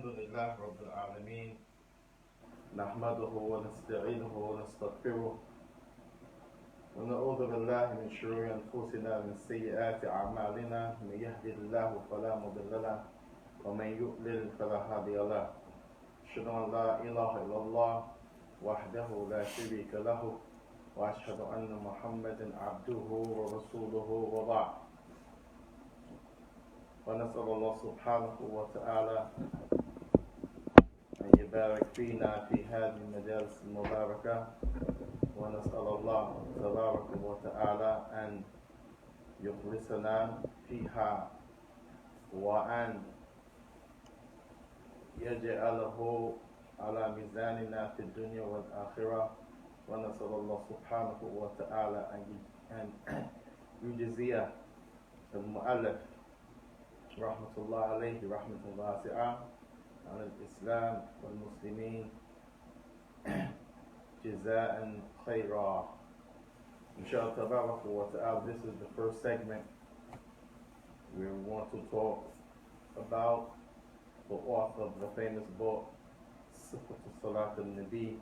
الحمد لله رب العالمين نحمده ونستعينه ونستغفره ونعوذ بالله من شرور أنفسنا من سيئات أعمالنا من يهده الله فلا مضل له ومن يضلل فلا هادي له أشهد أن لا إله إلا الله وحده لا شريك له وأشهد أن محمدا عبده ورسوله وبعد ونسأل الله سبحانه وتعالى أن يبارك فينا في هذه المجالس المباركة ونسأل الله تبارك وتعالى أن يخلصنا فيها وأن يجعله على ميزاننا في الدنيا والآخرة ونسأل الله سبحانه وتعالى أن يجزي المؤلف رحمة الله عليه رحمة واسعة على الإسلام والمسلمين جزاء خيرا. Inshallah tabarak wa ta'ala, this is the first segment. We want to talk about the author of the famous book Sifat Salat al-Nabi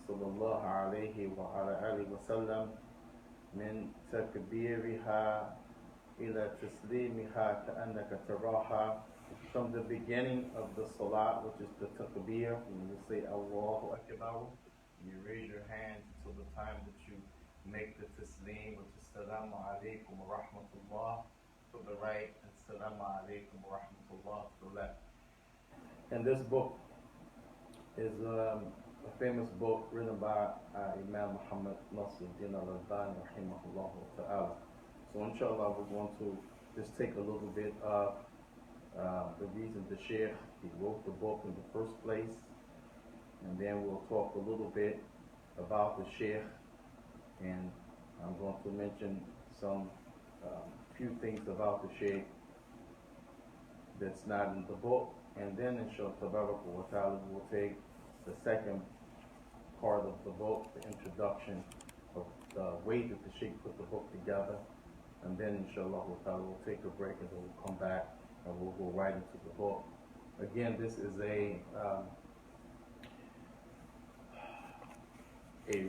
sallallahu alayhi wa ala alihi wa sallam min takbiriha ila taslimha ka'annaka taraha, from the beginning of the salat, which is the takbir, when you say Allahu Akbar, you raise your hand till the time that you make the taslim, which is Assalamu alaikum wa rahmatullah to the right and Assalamu alaikum wa rahmatullah to the left. And this book is a famous book written by Imam Muhammad Nasruddin al-Albani rahimahullah ta'ala. So inshallah we're going to just take a little bit of the reason the Shaikh he wrote the book in the first place, and then we'll talk a little bit about the Shaikh, and I'm going to mention some few things about the Shaikh that's not in the book, and then inshallah tabarak wa ta'ala we'll take the second part of the book, the introduction of the way that the Shaikh put the book together, and then inshallah ta'ala we'll take a break and then we'll come back and we'll go right into the book. Again, this is a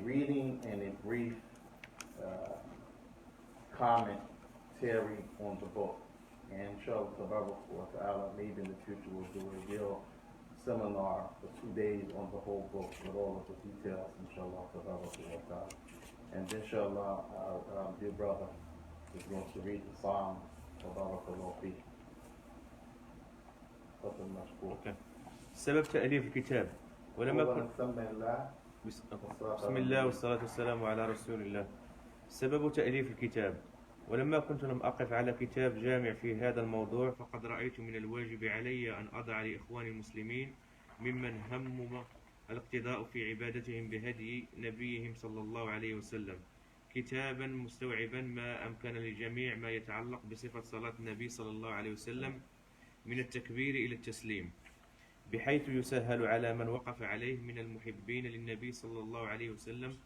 reading and a brief commentary on the book. And inshallah ta'ala, maybe in the future we'll do a real seminar for 2 days on the whole book with all of the details, inshallah ta'ala. And inshallah, our dear brother is going to read the Psalm. Okay. سبب تأليف الكتاب ولما كنت بسم الله والصلاة والسلام على رسول الله. سبب تأليف الكتاب ولما كنت لم أقف على كتاب جامع في هذا الموضوع فقد رأيت من الواجب علي أن أضع لإخواني المسلمين ممن همم الاقتداء في عبادتهم بهدي نبيهم صلى الله عليه وسلم كتابا مستوعبا ما أمكن للجميع ما يتعلق بصفة صلاة النبي صلى الله عليه وسلم من التكبير إلى التسليم، بحيث يسهل على من وقف عليه من المحبين للنبي صلى الله عليه وسلم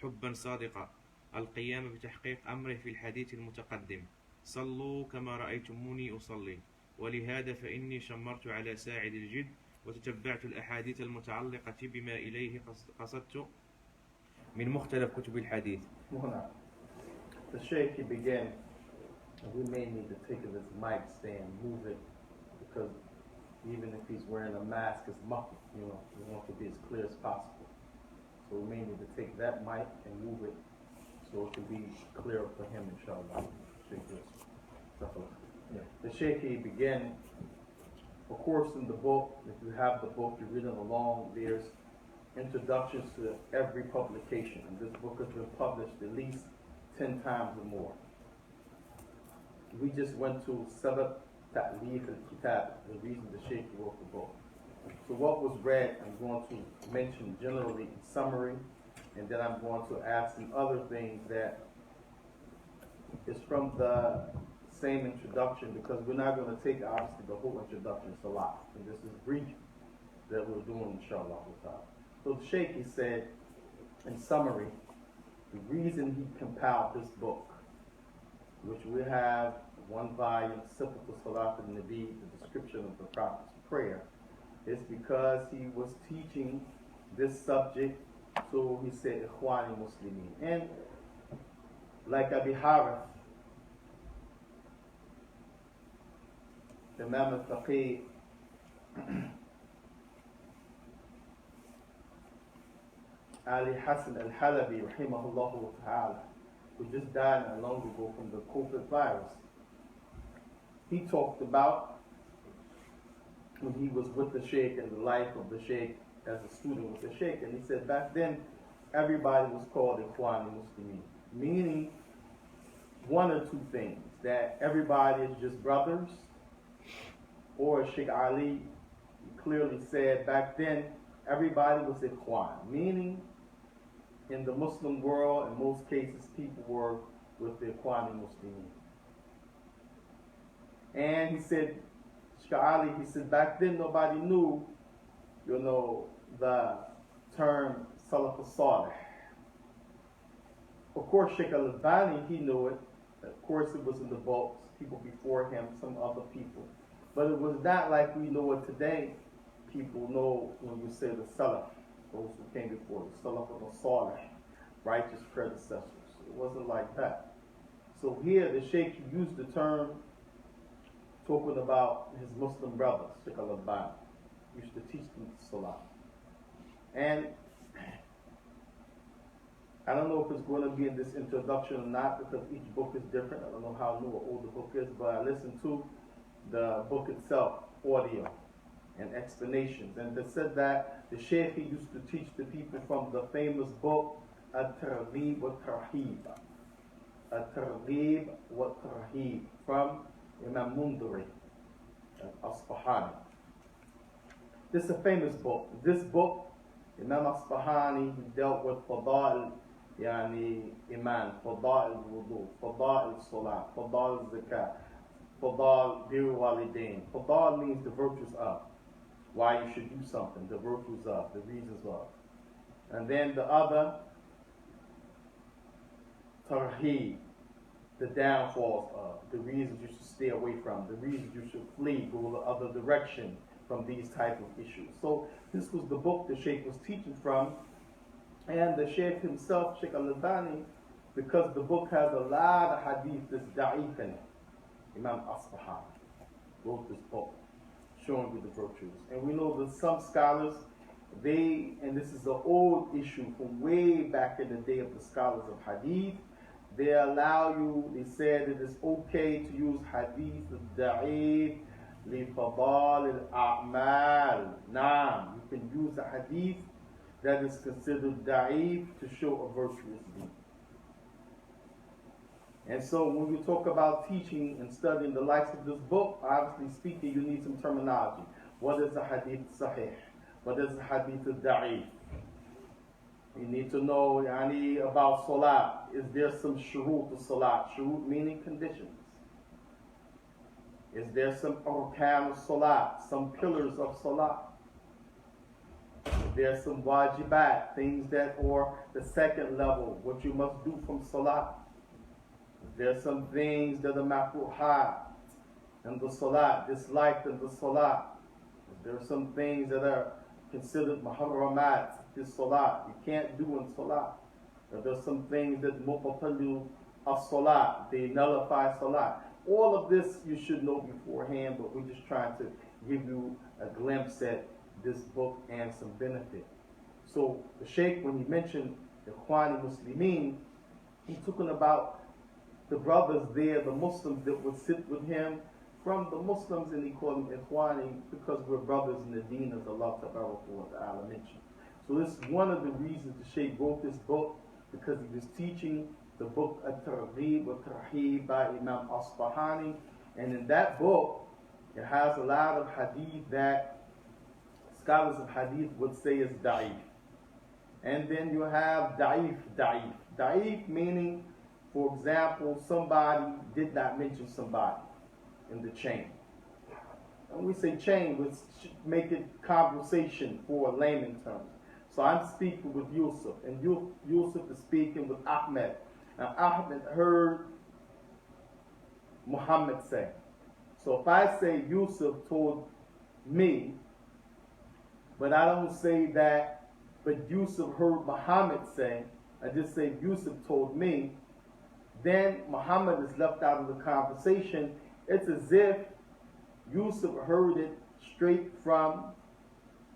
حبا صادقا القيام بتحقيق أمره في الحديث المتقدم: صلوا كما رأيتموني أصلي. ولهذا فإني شمرت على ساعد الجد وتتبعت الأحاديث المتعلقة بما إليه قصدت من مختلف كتب الحديث. The Shaikh he began, and we may need to take this mic stand, move it, because even if he's wearing a mask, it's muffled, we want to be as clear as possible. So we may need to take that mic and move it so it can be clearer for him, inshallah. The Shaikh he began, of course, in the book, if you have the book, you're reading along, there's introductions to every publication, and this book has been published at least 10 times or more. We just went to Sabab Ta'leef al-Kitab, the reason the Shaykh wrote the book. So what was read, I'm going to mention generally in summary, and then I'm going to add some other things that is from the same introduction, because we're not going to take, obviously, the whole introduction. It's a lot. And this is brief that we're doing, inshallah. So the Shaykh, he said, in summary, the reason he compiled this book, which we have one volume, Sifat Salat al-Nabi, the description of the Prophet's prayer, It's because he was teaching this subject, so he said Ikhwani Muslimin. And like Abi Harith, Imam al-Faqih, Ali Hassan al-Halabi, rahimahullah ta'ala, who just died not long ago from the COVID virus. He talked about when he was with the Shaikh and the life of the Shaikh as a student with the Shaikh, and he said back then everybody was called Ikhwani Muslimin, meaning one or two things, that everybody is just brothers, or Sheikh Ali clearly said back then everybody was Ikhwan, meaning in the Muslim world, in most cases, people were with the Ikhwani Muslimin. And he said, Sheikh Ali, he said, back then nobody knew, the term Salaf al-Salih. Of course, Sheikh al-Albani, he knew it. Of course, it was in the books, people before him, some other people. But it was not like we know it today. People know when you say the Salaf, those who came before, the Salaf al-Salih, righteous predecessors. It wasn't like that. So here, the Shaykh used the term talking about his Muslim brothers, Sheikh al-Albani, used to teach them Salah. And I don't know if it's going to be in this introduction or not, because each book is different. I don't know how new or old the book is, but I listened to the book itself, audio and explanations. And they said that the Shaykh used to teach the people from the famous book, At-Targhib wa-Tarhib. At-Targhib wa-Tarhib, from Imam Mundari, Asbahani. This is a famous book. This book, Imam Asbahani, he dealt with Fada'il, Iman, Fada'il Wudu, Fada'il Salah, Fada'il Zakat, Fada'il Bir Walidain. Fada'il means the virtues of, why you should do something, the virtues of, the reasons of. And then the other, Tarhib, the downfalls of, the reasons you should stay away from, the reasons you should flee, go the other direction from these type of issues. So this was the book the Shaykh was teaching from, and the Shaykh himself, Sheikh al-Albani, because the book has a lot of hadith that's da'if in it, Imam Asbahani wrote this book showing you the virtues. And we know that some scholars, and this is an old issue from way back in the day of the scholars of hadith, they allow you, they said it is okay to use hadith al-da'if li-fadal al-a'mal. Naam, you can use a hadith that is considered da'if to show a virtuous deed. And so when you talk about teaching and studying the likes of this book, obviously speaking, you need some terminology. What is a hadith sahih? What is a hadith da'if? You need to know about salat. Is there some shurut of salat? Shurut meaning conditions. Is there some arkan of salat, some pillars of salat? Is there some wajibat, things that are the second level, what you must do from salat? Is there some things that are makruhat in the salat, disliked in the salat? Is there some things that are considered muharramat, this salat, you can't do in salat? There's some things that muqtalu as-salat, they nullify salat. All of this you should know beforehand, but we're just trying to give you a glimpse at this book and some benefit. So the Shaykh, when he mentioned the Ikhwani Muslimin, he's talking about the brothers there, the Muslims that would sit with him from the Muslims, and he called them Ikhwani because we're brothers in the deen, as Allah Ta'ala mentioned. So this is one of the reasons the Shaykh wrote this book, because he was teaching the book At-Targhib wa Tarhib by Imam Asbahani. And in that book, it has a lot of hadith that scholars of hadith would say is da'if. And then you have da'if. Da'if meaning, for example, somebody did not mention somebody in the chain. When we say chain, let's make it conversation for layman terms. So I'm speaking with Yusuf, and Yusuf is speaking with Ahmed. Now Ahmed heard Muhammad say. So if I say Yusuf told me, but I don't say that, but Yusuf heard Muhammad say, I just say Yusuf told me, then Muhammad is left out of the conversation. It's as if Yusuf heard it straight from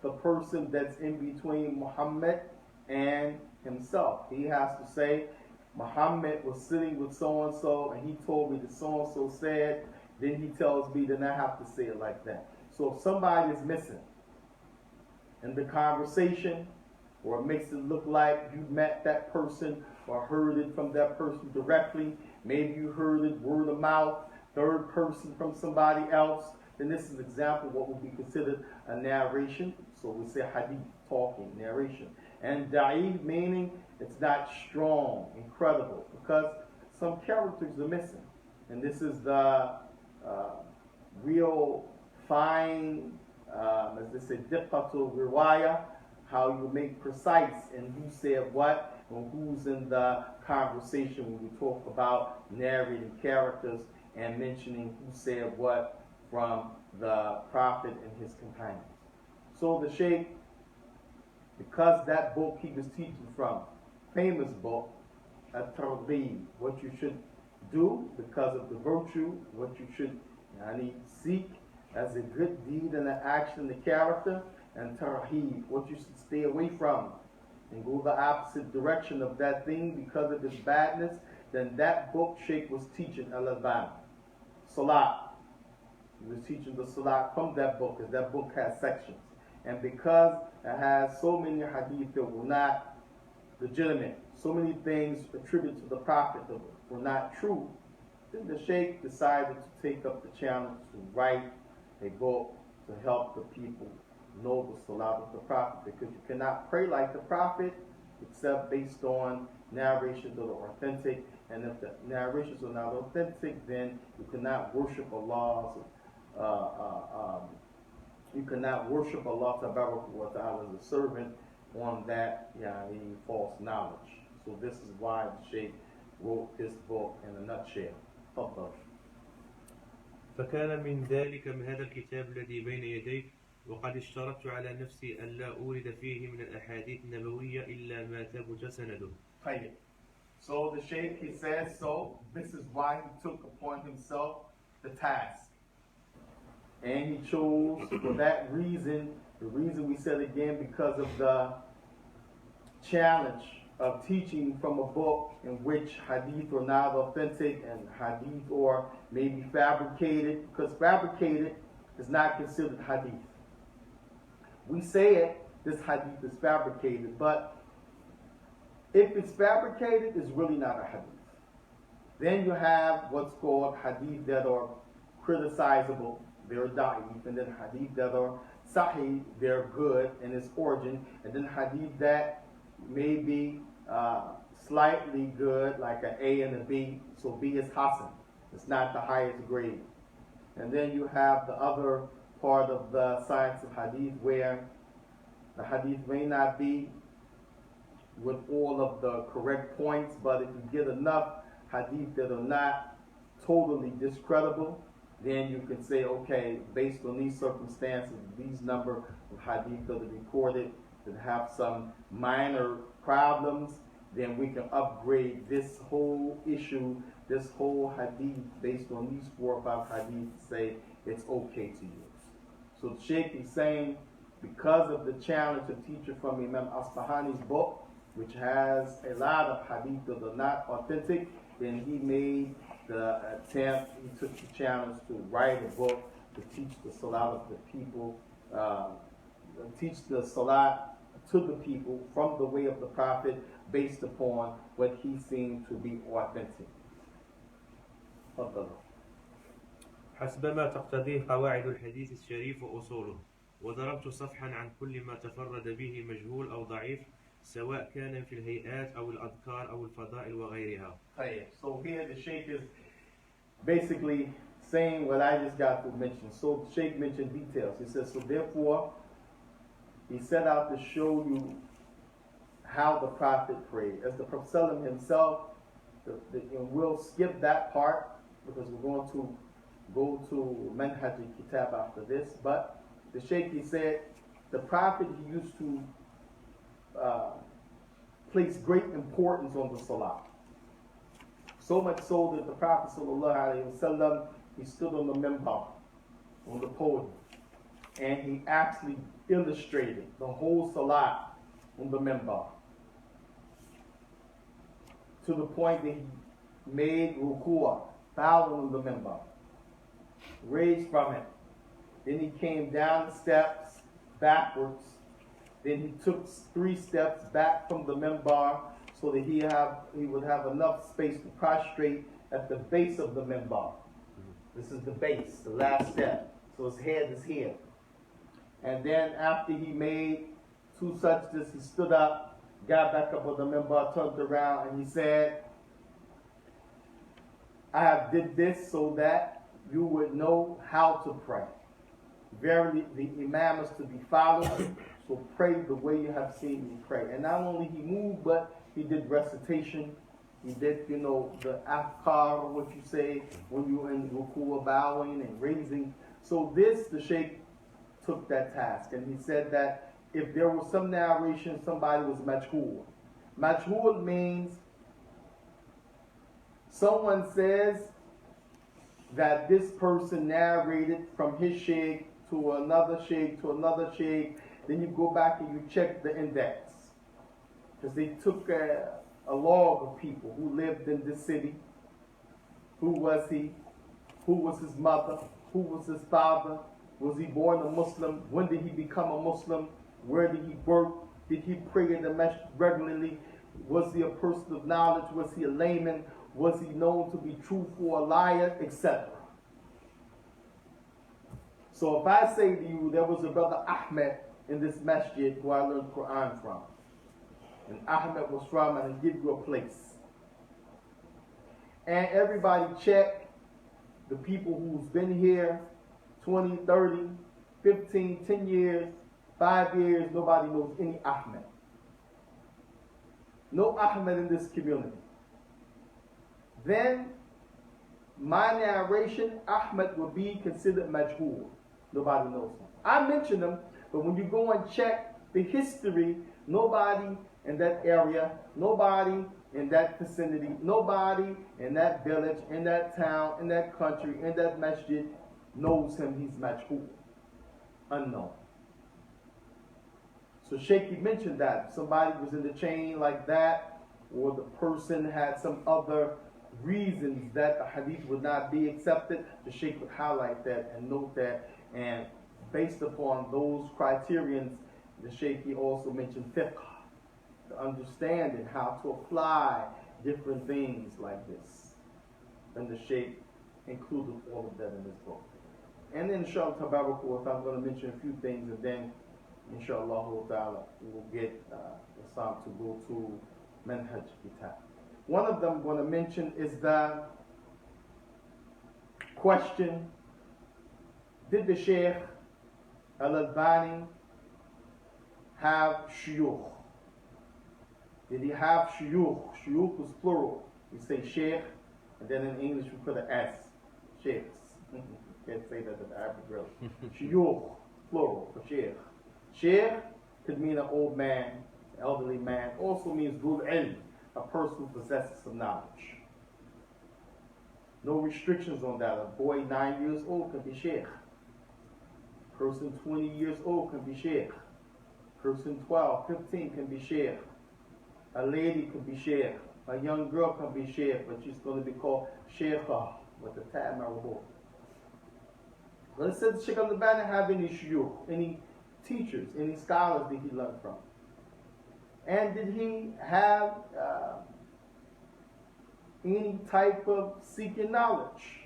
the person that's in between Muhammad and himself. He has to say, Muhammad was sitting with so-and-so, and he told me that so-and-so said, then he tells me, then I have to say it like that. So if somebody is missing in the conversation, or it makes it look like you met that person or heard it from that person directly, maybe you heard it word of mouth, third person from somebody else, then this is an example of what would be considered a narration. So we say hadith, talking, narration. And da'if, meaning it's not strong, incredible, because some characters are missing. And this is the real fine, as they say, diqqatul riwaya, how you make precise and who said what and who's in the conversation when we talk about narrating characters and mentioning who said what from the Prophet and his companions. So the Shaykh, because that book he was teaching from, famous book, At-Targhib, what you should do because of the virtue, what you should seek as a good deed and an action, the character, and Tarhib, what you should stay away from and go the opposite direction of that thing because of its badness, then that book Shaykh was teaching Al-Adhan. Salat. He was teaching the Salat from that book, because that book has sections. And because it has so many hadith that were not legitimate, so many things attributed to the Prophet that were not true, then the Shaykh decided to take up the challenge to write a book to help the people know the Salat of the Prophet, because you cannot pray like the Prophet except based on narrations that are authentic, and if the narrations are not authentic, then you cannot worship Allah. You cannot worship Allah Ta'ala as a servant on that false knowledge. So this is why the Shaykh wrote this book in a nutshell. فكان من ذلك من هذا الكتاب الذي بين يديك وقد اشترطت على نفسي أن لا أورد فيه من الأحاديث النبوية إلا ما ثبت سنده. So the Shaykh, he says, so this is why he took upon himself the task. And he chose for that reason, the reason we said again, because of the challenge of teaching from a book in which hadith are not authentic and hadith or maybe fabricated, because fabricated is not considered hadith. We say it, this hadith is fabricated, but if it's fabricated, it's really not a hadith. Then you have what's called hadith that are criticizable, they're da'if, and then hadith that are sahih, they're good in its origin, and then hadith that may be slightly good, like an A and a B, so B is hasan, it's not the highest grade. And then you have the other part of the science of hadith where the hadith may not be with all of the correct points, but if you get enough hadith that are not totally discreditable, then you can say, okay, based on these circumstances, these number of hadith that are recorded that have some minor problems, then we can upgrade this whole issue, this whole hadith, based on these 4 or 5 hadith, to say it's okay to use. So the Shaykh is saying, because of the challenge of teacher from Imam Asbahani's book, which has a lot of hadith that are not authentic, then he made the attempt, he took the challenge to write a book to teach the Salat of the people, teach the Salat to the people from the way of the Prophet based upon what he seemed to be authentic. حسب ما تقتضيه قواعد الحديث الشريف وأصوله وضربت صفحا عن كل ما تفرد به مجهول أو ضعيف سواء كان في الهيئات أو الأذكار أو الفضائل وغيرها. So here the Shaykh is basically saying what I just got to mention. So the Shaykh mentioned details. He says, so therefore, he set out to show you how the Prophet prayed. As the Prophet himself, and we'll skip that part because we're going to go to Manhaj al-Kitab after this, but the Shaykh, he said, the Prophet, he used to place great importance on the salah. So much so that the Prophet ﷺ, he stood on the minbar, on the podium, and he actually illustrated the whole salah on the minbar, to the point that he made ruku'ah, bowed on the minbar, raised from it. Then he came down the steps backwards. Then he took 3 steps back from the minbar so that he would have enough space to prostrate at the base of the minbar. This is the base, the last step. So his head is here. And then after he made 2 sajdas, he stood up, got back up on the minbar, turned around, and he said, I have did this so that you would know how to pray. Verily, the Imam is to be followed, so pray the way you have seen me pray. And not only he moved, but he did recitation. He did, the afkar, what you say when you're in ruku', bowing and raising. So this, the Shaykh took that task. And he said that if there was some narration, somebody was majhul. Majhul means someone says that this person narrated from his Shaykh to another Shaykh to another Shaykh. Then you go back and you check the index. Because they took a log of people who lived in this city. Who was he? Who was his mother? Who was his father? Was he born a Muslim? When did he become a Muslim? Where did he work? Did he pray in the masjid regularly? Was he a person of knowledge? Was he a layman? Was he known to be truthful or liar? Etc. So if I say to you, there was a brother Ahmed in this masjid who I learned Quran from, and Ahmed was from, and I give you a place, and everybody check the people who's been here 20, 30, 15, 10 years, 5 years, nobody knows any Ahmed. No Ahmed in this community. Then my narration, Ahmed will be considered majhul. Nobody knows him. I mention him, but when you go and check the history, nobody in that area, nobody in that vicinity, nobody in that village, in that town, in that country, in that masjid knows him. He's majhul, unknown. So Shaikh mentioned that somebody was in the chain like that, or the person had some other reasons that the hadith would not be accepted, the Shaykh would highlight that and note that, and based upon those criterions, the Shaykh also mentioned fiqh, the understanding how to apply different things like this. And the Shaykh included all of that in his book. And then inshallah tabarak wa ta'ala, I'm going to mention a few things, and then inshallah ta'ala we will get Islam to go to Manhaj Kitab. One of them I'm going to mention is the question, did the Shaykh Al-Albani have shuyukh? Did he have shuyukh? Shuyukh is plural. We say Shaykh, and then in English we put an S. Sheikhs. Can't say that in the Arabic really. Shuyukh, plural for Shaykh. Shaykh could mean an old man, an elderly man. Also means dhul ilm, a person who possesses some knowledge. No restrictions on that. A boy 9 years old can be Shaykh. Person 20 years old can be Shaykh. Person 12, 15 can be Shaykh. A lady can be Shaykh. A young girl can be Shaykh, but she's going to be called Shaykhah with the tab marabou. But it says Shaykh Al-Albani have any shuyukh, any teachers, any scholars that he learned from. And did he have any type of seeking knowledge?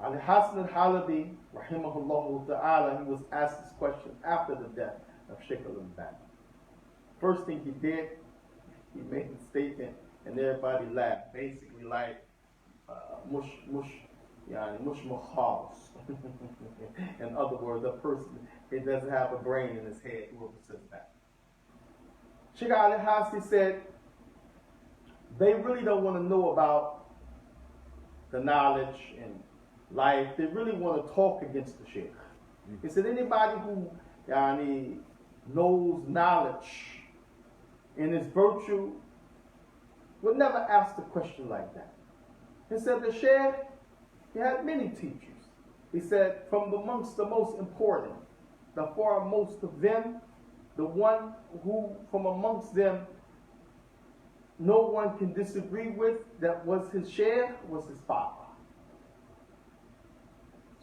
Al-Hasan al-Halabi, rahimahullah ta'ala, he was asked this question after the death of Shaykh Al-Albani. First thing he did, he made a statement and everybody laughed. Basically like, mush mukhals. In other words, a person that doesn't have a brain in his head, whoever says that. Shaykh al-Hasi said, they really don't want to know about the knowledge and life. They really want to talk against the Shaykh. He said, anybody who knows knowledge and is virtue would never ask a question like that. He said, the Shaykh, he had many teachers. He said, from amongst the most important, the foremost of them, the one who from amongst them no one can disagree with, that was his Shaykh, was his father.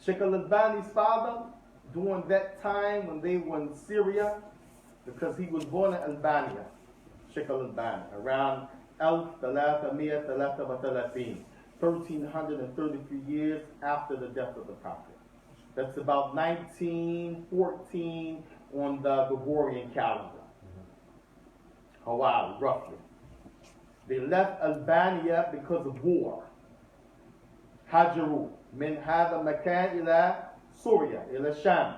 Shaykh al-Albani's father, during that time when they were in Syria, because he was born in Albania, Shaykh al-Albani, around 1333 years after the death of the Prophet. That's about 1914 on the Gregorian calendar. Hawaii, roughly. They left Albania because of war. Hajaru min hada makan ila Syria, ila Sham.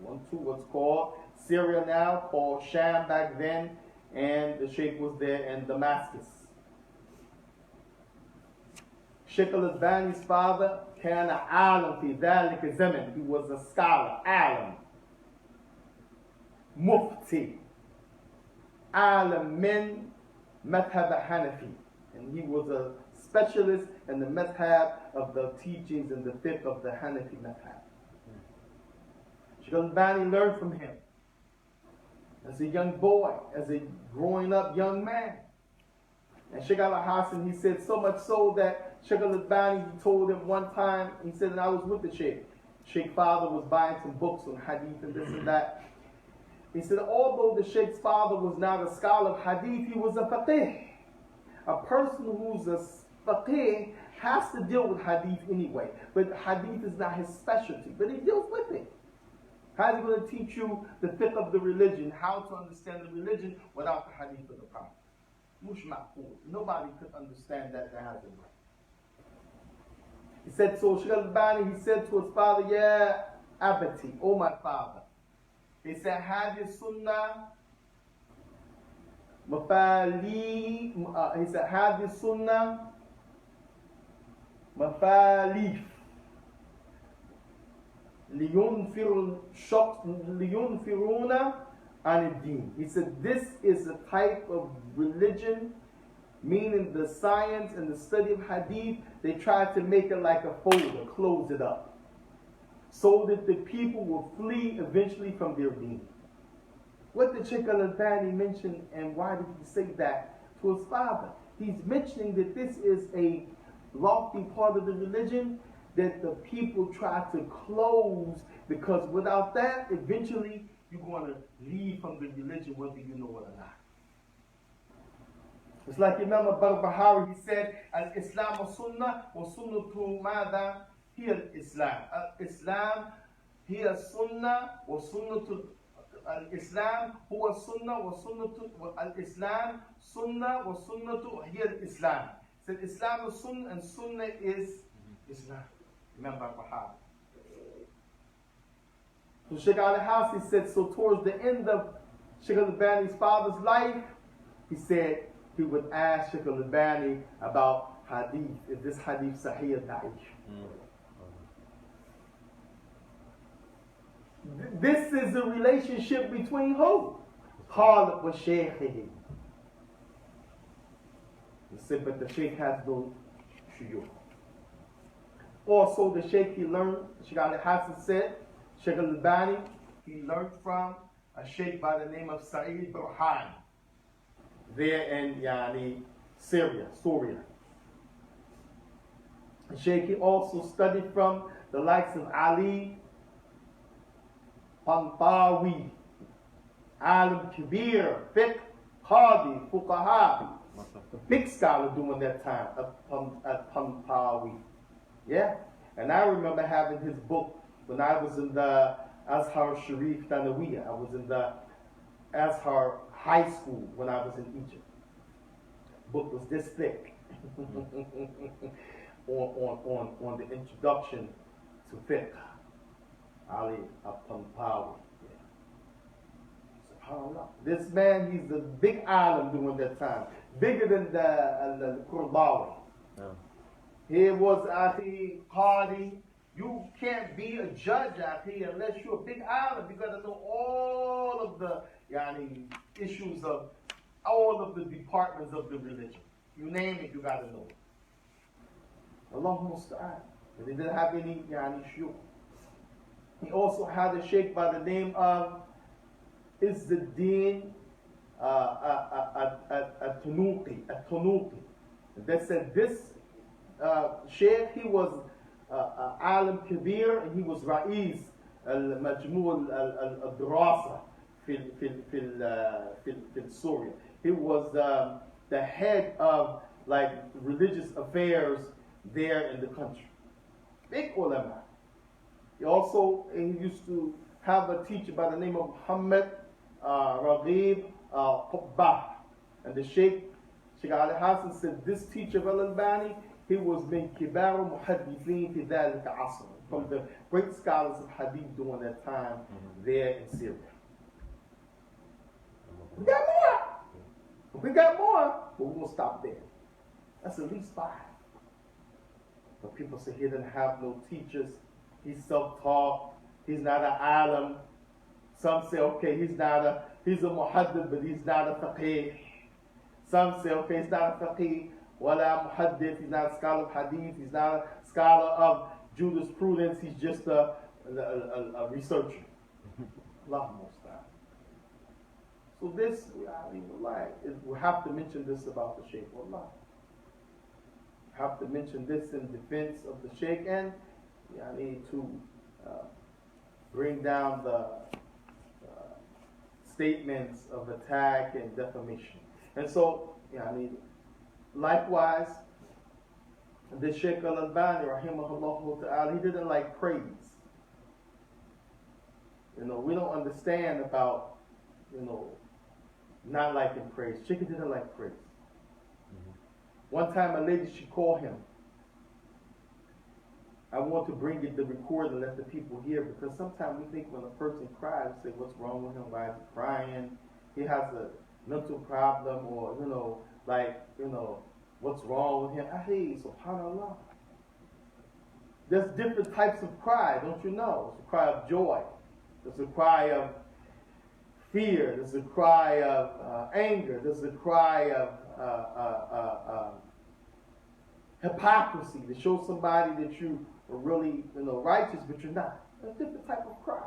Went to what's called Syria now, called Sham back then, and the Sheikh was there in Damascus. Shaykh al-Albani's father, kana alim fi dhalika zaman. He was a scholar, alim, mufti, alim min madhab Hanafi. And he was a specialist in the madhab of the teachings and the fiqh of the Hanafi madhab. Shaykh al-Albani learned from him as a young boy, as a growing up young man. And Shaykh al-Hasan, he said so much so that Shaykh al-Albani, he told him one time, he said, and I was with the Shaykh. Sheikh's father was buying some books on hadith and this and that. He said, although the Sheikh's father was not a scholar of hadith, he was a faqih. A person who's a faqih has to deal with hadith anyway. But hadith is not his specialty, but he deals with it. How is he going to teach you the fiqh of the religion, how to understand the religion without the hadith of the Prophet? Mush ma'qul. Nobody could understand that has it. He said, so Shaykh al-Albani, he said to his father, yeah, abati, oh my father. He said, Hadi Sunnah Mafali, he said, Hadi Sunnah Mafalif Liyunfiruna An-Din. He said, this is a type of religion, meaning the science and the study of hadith, they tried to make it like a folder, close it up, so that the people will flee eventually from their deen. What did Shaykh al-Albani mention, and why did he say that to his father? He's mentioning that this is a lofty part of the religion that the people try to close, because without that, eventually you're going to leave from the religion whether you know it or not. It's like Imam al-Barbahari, he said, Al-Islam wa sunnah wa sunnatu mada hiya al-Islam. Al-Islam hiya sunnah wa sunnatu al-Islam huwa sunnah wa sunnatu al-Islam sunnah wa sunnatu hiya al-Islam. He said Islam is sunnah and sunnah is Islam. Imam al-Barbahari. So Shaykh al-Hasi said, so towards the end of Shaykh al-Albani's father's life, he said, he would ask Shaykh al-Albani about hadith. Is this hadith sahih or da'if? This is a relationship between who? Khalid wa shaykhihi. He said, but the Shaykh has no shuyukh. Also, the Shaykh he learned, Shaykh al-Hasan said, Shaykh al-Albani, he learned from a Shaykh by the name of Sa'id Burhan, there in Syria. The Shaykh he also studied from the likes of Ali Pantawi, Alim Kabir, Fiqh, Qadi, Fuqaha, the big scholar during that time at Pantawi. Yeah, and I remember having his book when I was in the Azhar Sharif Thanawiya. I was in the Azhar High School when I was in Egypt. Book was this thick on the introduction to fiqh. Ali Apampawi. SubhanAllah. This man, he's a big alim during that time, bigger than the Qurbawi. Yeah. He was Qadi, You can't be a judge out here unless you're a big island. You got to know all of the issues of all of the departments of the religion. You name it, you got to know it. Allahumma musta'an. But he didn't have any shuyukh. He also had a sheikh by the name of Izzuddin at-Tanuqi. That said this sheikh, he was alim kabir, and he was ra'is al-majmu' al-dirasa في Syria. He was the head of like religious affairs there in the country. Big ulama. He used to have a teacher by the name of Muhammad Raghib Qubbah. And the Shaykh Ali Hassan said this teacher of Al-Albani, he was min kibar muhaddithin fi dhalika asr, from the great scholars of hadith during that time there in Syria. We got more, but we won't stop there. That's at least 5. But people say he didn't have no teachers. He's self-taught. He's not an alim. Some say, okay, he's a muhaddith, but he's not a faqih. Some say, okay, he's not a faqih, wala muhaddith, he's not a scholar of hadith, he's not a scholar of jurisprudence, he's just a researcher. Allahumma musta'an. So this, we have to mention this about the Shaykh. Wallah. Have to mention this in defense of the Shaykh, and I need to bring down the statements of attack and defamation. And so, likewise, the Shaykh Al-Albani, rahimahullah ta'ala, he didn't like praise. We don't understand about, not liking praise. Shaykh didn't like praise. One time a lady, she called him. I want to bring it the record and let the people hear, because sometimes we think when a person cries, we say, what's wrong with him? Why is he crying? He has a mental problem, or, what's wrong with him? Hey, subhanAllah. There's different types of cry, don't you know? There's a cry of joy. There's a cry of fear. There's a cry of anger. There's a cry of hypocrisy, to show somebody that you are really, righteous, but you're not. There's a different type of cry.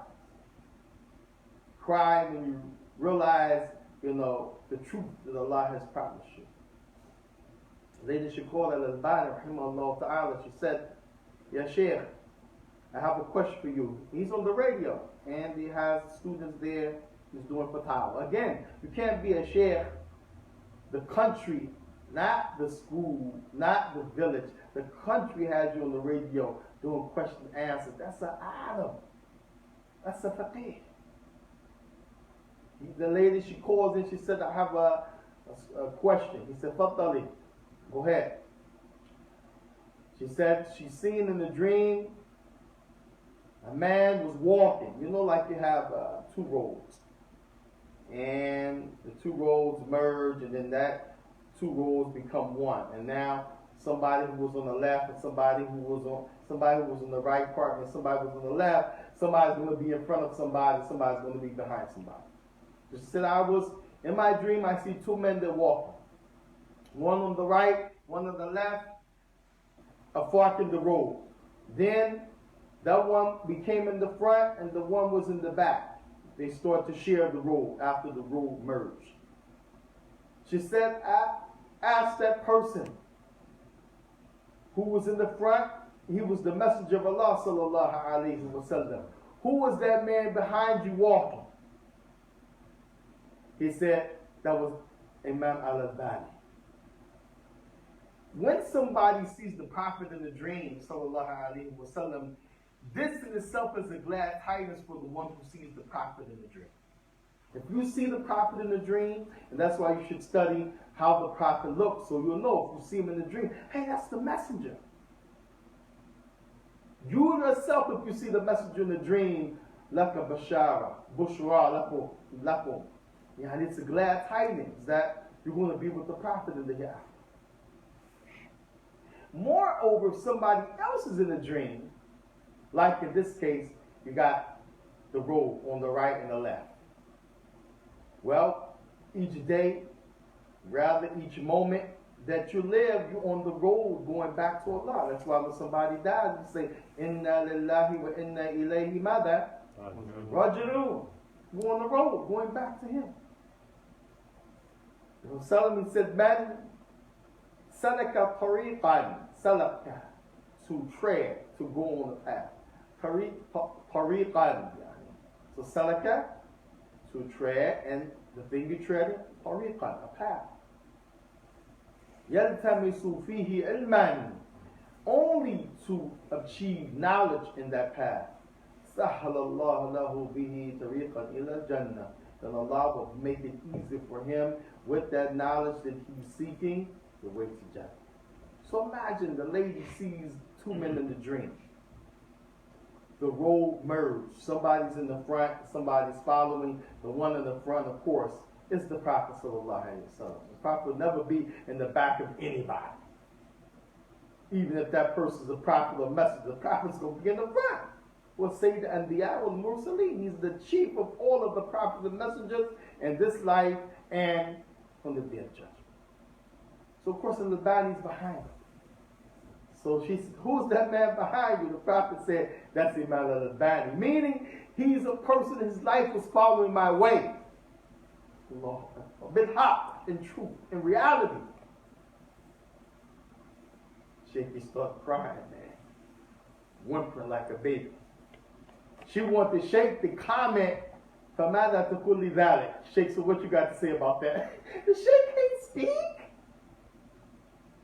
Cry when you realize, the truth that Allah has promised you. Lady Shaykh Al-Albani, rahimahullah ta'ala, she said, Ya Shaykh, I have a question for you. He's on the radio, and he has students there. He's doing fatwa. Again, you can't be a Shaykh, the country, not the school, not the village. The country has you on the radio doing question and answer. That's an alim. That's a faqih. The lady, she calls in, she said, I have a question. He said, Fattali, go ahead. She said she's seen in the dream a man was walking. Like you have 2 roads. And the 2 roads merge, and then that 2 roads become one. And now somebody who was on the left and somebody who was on the right part, and somebody was on the left, somebody's going to be in front of somebody, somebody's going to be behind somebody. She said, in my dream, I see 2 men that walking. One on the right, one on the left, a fork in the road. Then that one became in the front and the one was in the back. They started to share the road after the road merged. She said, I asked that person who was in the front, he was the messenger of Allah sallallahu alayhi wa sallam. Who was that man behind you walking? He said, that was Imam Al-Albani. When somebody sees the Prophet in the dream, sallallahu alayhi wa sallam, this in itself is a glad tidings for the one who sees the Prophet in the dream. If you see the Prophet in the dream, and that's why you should study how the Prophet looks, so you'll know if you see him in the dream, hey, that's the messenger. You yourself, if you see the messenger in the dream, laka bashara, bushra lakum. And it's a glad tidings that you're going to be with the Prophet in the hereafter. Moreover, if somebody else is in a dream, Like in this case, you got the road on the right and the left. Well, each day, rather each moment that you live, you're on the road going back to Allah. That's why when somebody dies, you say, Inna lillahi wa inna ilayhi mada raji'un. You're on the road going back to Him. Solomon said, man, salaka tariqan, salaka, to tread, to go on the path. Tariqan. So salaka, to tread, and the thing you tread, tariqan, a path. Yaltamisu fihi ilman, only to achieve knowledge in that path. Sahhalallahu lahu bihi tariqan ila jannah. Then Allah will make it easy for him with that knowledge that he's seeking, the way to Jannah. So imagine the lady sees two men in the dream. The road merged. Somebody's in the front, somebody's following. The one in the front, of course, is the Prophet Sallallahu Alaihi Wasallam. The Prophet will never be in the back of anybody. Even if that person's a prophet or messenger, the Prophet's going to be in the front. Well, Sayyid Anbiya wal Mursaleen, he's the chief of all of the prophets and messengers in this life and on the day of judgment. So, of course, the body's behind him. So she said, who's that man behind you? The Prophet said, that's Imam al-Bani. Meaning, he's a person, his life was following my way. Bid'ah, in truth, in reality. Shaikh started crying, man. Whimpering like a baby. She wanted Shaikh to comment, فَمَاذَا تَقُولِ ذَلِكَ. Shaikh, so what you got to say about that? The Shaikh can't speak.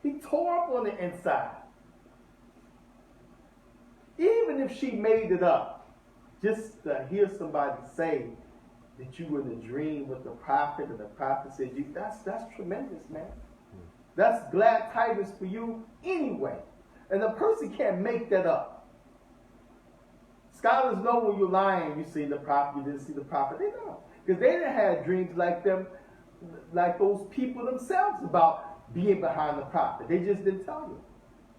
He tore up on the inside. Even if she made it up, just to hear somebody say that you were in a dream with the Prophet and the Prophet said you, that's tremendous, man. That's glad tidings for you anyway. And a person can't make that up. Scholars know when you're lying, you see the Prophet, you didn't see the Prophet. They know. Because they didn't have dreams like them, like those people themselves about being behind the Prophet. They just didn't tell you.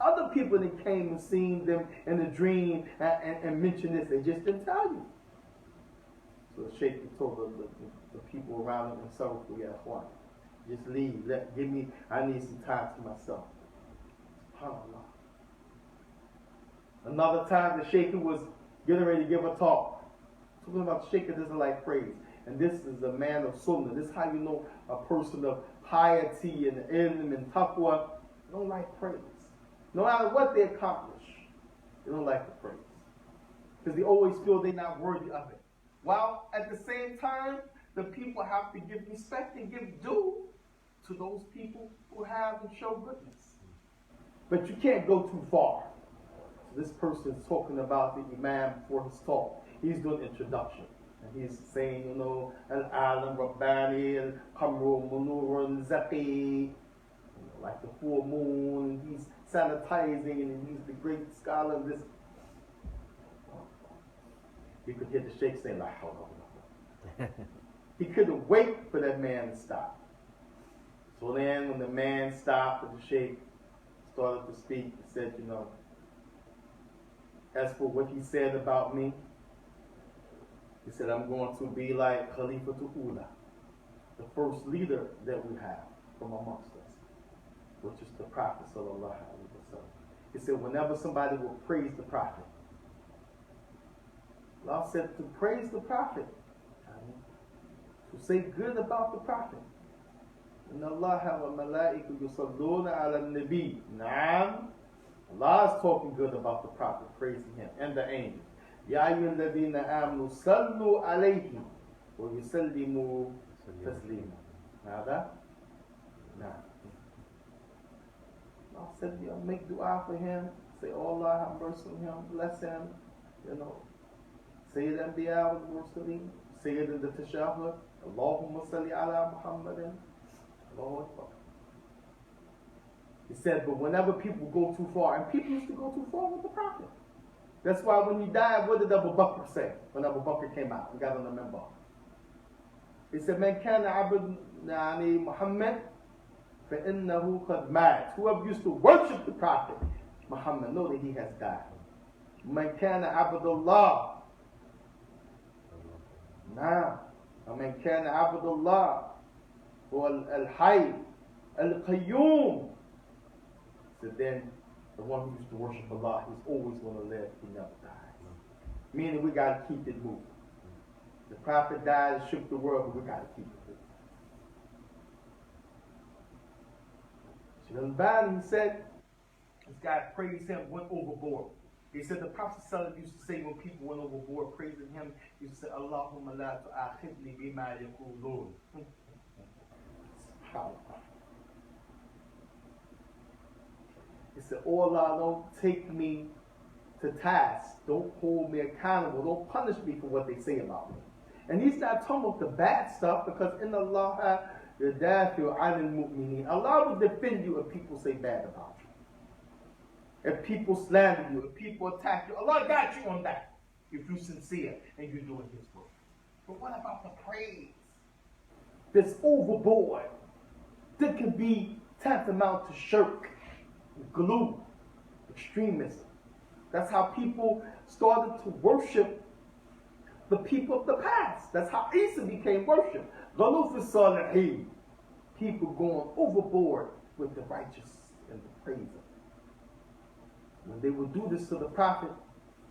Other people that came and seen them in a dream and mentioned this, they just didn't tell you. So the Shaikh told the people around him himself, just leave. I need some time to myself. SubhanAllah. Another time the Shaikh was getting ready to give a talk. Talking about the Shaikh that doesn't like praise. And this is a man of sunnah. This is how you know a person of piety and ilm and taqwa don't like praise. No matter what they accomplish, they don't like the praise. Because they always feel they're not worthy of it. While at the same time, the people have to give respect and give due to those people who have and show goodness. But you can't go too far. So this person is talking about the Imam for his talk. He's doing introduction. And he's saying, Al-Alam Rabbani, Al-Qamru, Munur, Al-Zaqi, like the full moon, and he's sanitizing, and he's the great scholar of this. You could hear the Shaikh saying, La hawla. He couldn't wait for that man to stop. So then when the man stopped and the Shaikh started to speak, he said, as for what he said about me, he said, I'm going to be like Khalifatul Ula, the first leader that we have from amongst us, which is the Prophet Sallallahu Alaihi Wasallam. He said, whenever somebody will praise the Prophet, Allah said to praise the Prophet, to say good about the Prophet. Inna Allah wa mala'iku yusalluna ala nabi. Naam. Allah is talking good about the Prophet, praising him, and the angels. Ya ayyuhal ladhina amanu sallu alayhi wa yusallimu taslima. Nada? Nah. Allah said, make dua for him. Say, oh Allah, have mercy on him, bless him. Sayyid Anbiya wal Mursaleen, Sayyid in the Tashahhud, Allahumma salli ala Muhammadin. Allahu Akbar. He said, but whenever people go too far, and people used to go too far with the Prophet. That's why when he died, what did Abu Bakr say? When Abu Bakr came out and got on the minbar. He said, Man kana abud Muhammad, فَإِنَّهُ قَدْ مَاتَ. Whoever used to worship the Prophet, Muhammad, know that he has died. من كان عبد الله. نعم. ومن كان عبد الله هو الحي القيوم. So then the one who used to worship Allah, he's always going to live, he never dies. Meaning we got to keep it moving. The Prophet died and shook the world, but we got to keep it moving. Shaykh al-Albani said, this guy praised him, went overboard. He said the Prophet used to say when people went overboard praising him, he used to say, Allahumma la tu'akhidni bima yaqulun. He said, oh Allah, don't take me to task. Don't hold me accountable. Don't punish me for what they say about me. And he's not talking about the bad stuff, because in Allah, Allah will defend you if people say bad about you. If people slander you, if people attack you, Allah got you on that. If you're sincere and you're doing His work. But what about the praise that's overboard? That can be tantamount to shirk, glue, extremism. That's how people started to worship the people of the past. That's how Isa became worshipped. Ghaluf as-salihin. People going overboard with the righteous and the praise. When they would do this to the Prophet,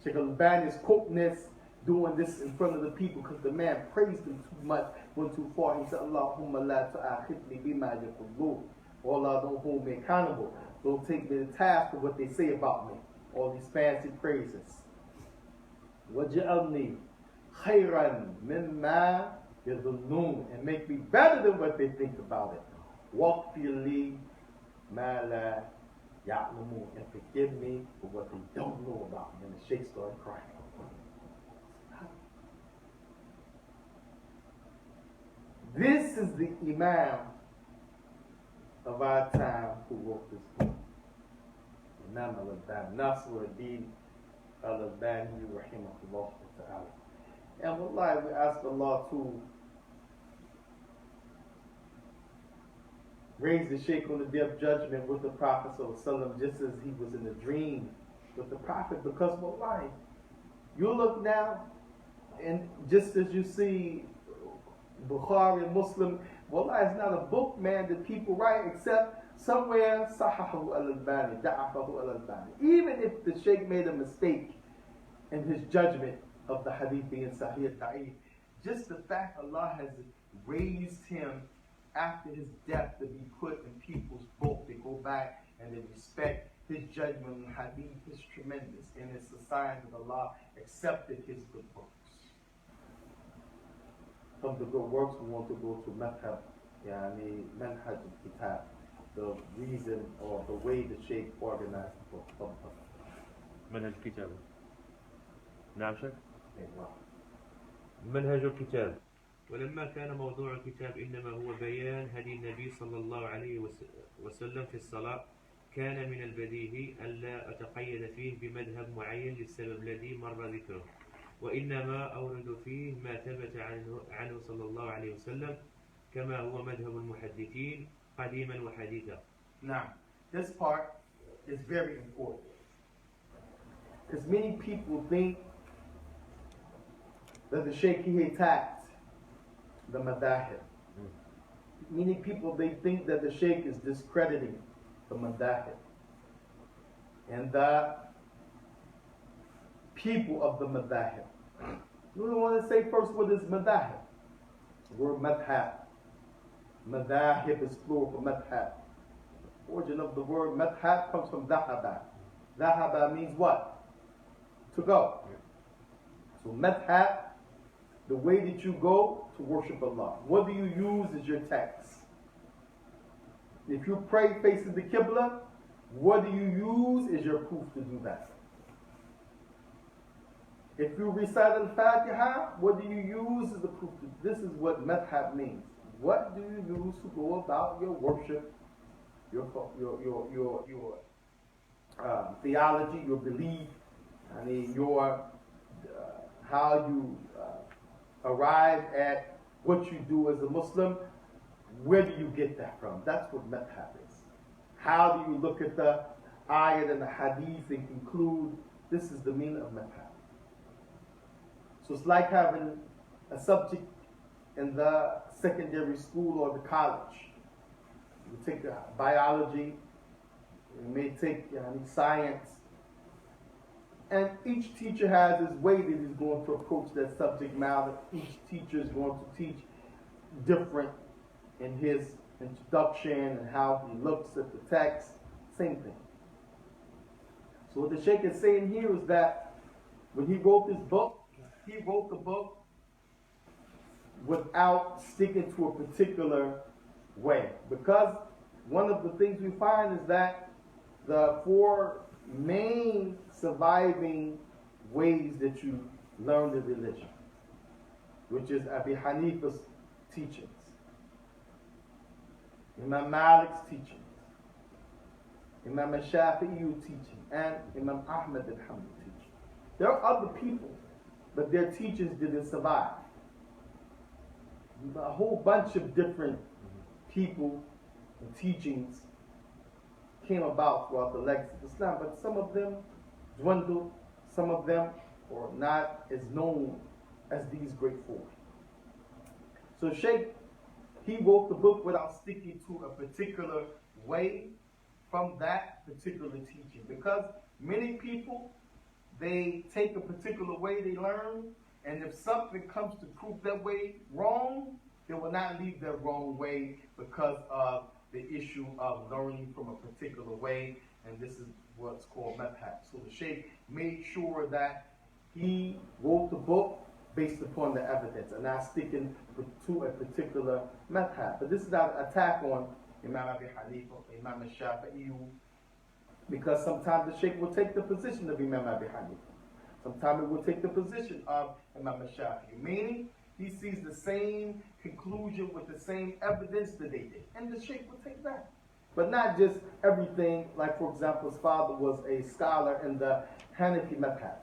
Shaykh al-Albani is quoting this, doing this in front of the people because the man praised him too much, went too far. He said, Allahumma la tu'akhidni bima yaqulun. Oh Allah, don't hold me accountable. Don't take me to task for what they say about me. All these fancy praises. وَجَعَلْنِي خَيْرًا مِمَّا يَظُنُّونَ. And make me better than what they think about it. وَاغْفِرْ لِي مَا لَا يَعْلَمُونَ. And forgive me for what they don't know about me. And the Shaykh started crying. This is the Imam of our time who wrote this book. Imam al-Albani, Nasruddin al-Albani, rahimahullah ta'ala. And wallahi, we ask Allah to raise the Shaykh on the day of judgment with the Prophet ﷺ, just as he was in a dream with the Prophet. Because wallahi, you look now, and just as you see Bukhari and Muslim, wallahi, it's not a book, man, that people write except somewhere Sahahu al-Albani, Da'afahu al-Albani. Even if the Shaykh made a mistake in his judgment of the hadith being Sahih Da'if, just the fact Allah has raised him after his death to be put in people's book, they go back and they respect his judgment on hadith is tremendous, and it's a sign that Allah accepted his good works. From the good works, we want to go to Madhab, yani Manhaj al-Kitab, the reason or the way the Shaykh organized the book. منهج الكتاب. نعم شيخ. منهج الكتاب. ولما كان موضوع الكتاب إنما هو بيان هدي النبي صلى الله عليه وسلم في الصلاة، كان من البديهي أن لا أتقيد فيه بمذهب معين للسبب الذي مر ذكره، وإنما أورد فيه ما ثبت عنه صلى الله عليه وسلم كما هو مذهب المحدثين قديما وحديثا. Now, this part is very important, because many people think that the Shaykh he attacked the madahib. Many people, they think that the Shaykh is discrediting the madahib and the people of the madahib. We want to say first what is madahib. The word madhab. Madahib is plural for madhab. The origin of the word madhab comes from dhahaba. Dhahaba means what? To go. So madhab, the way that you go to worship Allah. What do you use as your text? If you pray facing the Qibla, what do you use as your proof to do that? If you recite Al-Fatiha, what do you use as the proof? This is what madhab means. What do you use to go about your worship, your theology, your belief, your how you arrive at what you do as a Muslim? Where do you get that from? That's what madhab is. How do you look at the ayat and the hadith and conclude This is the meaning of madhab. So it's like having a subject in the secondary school or the college. You take the biology, you may take science, and each teacher has his way that he's going to approach that subject matter. Each teacher is going to teach different in his introduction and how he looks at the text. Same thing. So what the Shaikh is saying here is that when he wrote this book, he wrote the book without sticking to a particular way. Because one of the things we find is that the four main surviving ways that you learn the religion, which is Abi Hanifa's teachings, Imam Malik's teachings, Imam Shafi'i's teaching, and Imam Ahmad al-Hanbali's teaching. There are other people, but their teachings didn't survive. A whole bunch of different people and teachings came about throughout the legacy of Islam, but some of them dwindled, some of them are not as known as these great four. So Shaikh, he wrote the book without sticking to a particular way from that particular teaching, because many people, they take a particular way they learn, and if something comes to prove that way wrong, they will not leave that wrong way because of the issue of learning from a particular way, and this is what's called madhab. So the Shaykh made sure that he wrote the book based upon the evidence and not sticking to a particular madhab. But this is not an attack on Imam Abi Hanifa, Imam Shafi'i, because sometimes the Shaykh will take the position of Imam Abi Hanifa. Sometimes it will take the position of Imam Shafi'i, meaning he sees the same conclusion with the same evidence that they did. And the Shaykh will take that. But not just everything, like for example, his father was a scholar in the Hanafi madhab.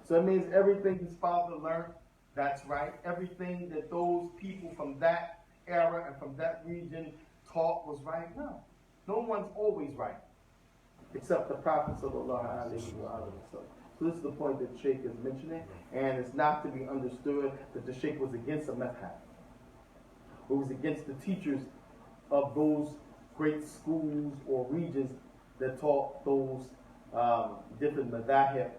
So it means everything his father learned, that's right. Everything that those people from that era and from that region taught was right. No one's always right, except the Prophet sallallahu alaihi wasallam. So this is the point that Shaykh is mentioning, and it's not to be understood that the Shaykh was against a madhab. It was against the teachers of those great schools or regions that taught those different madahib,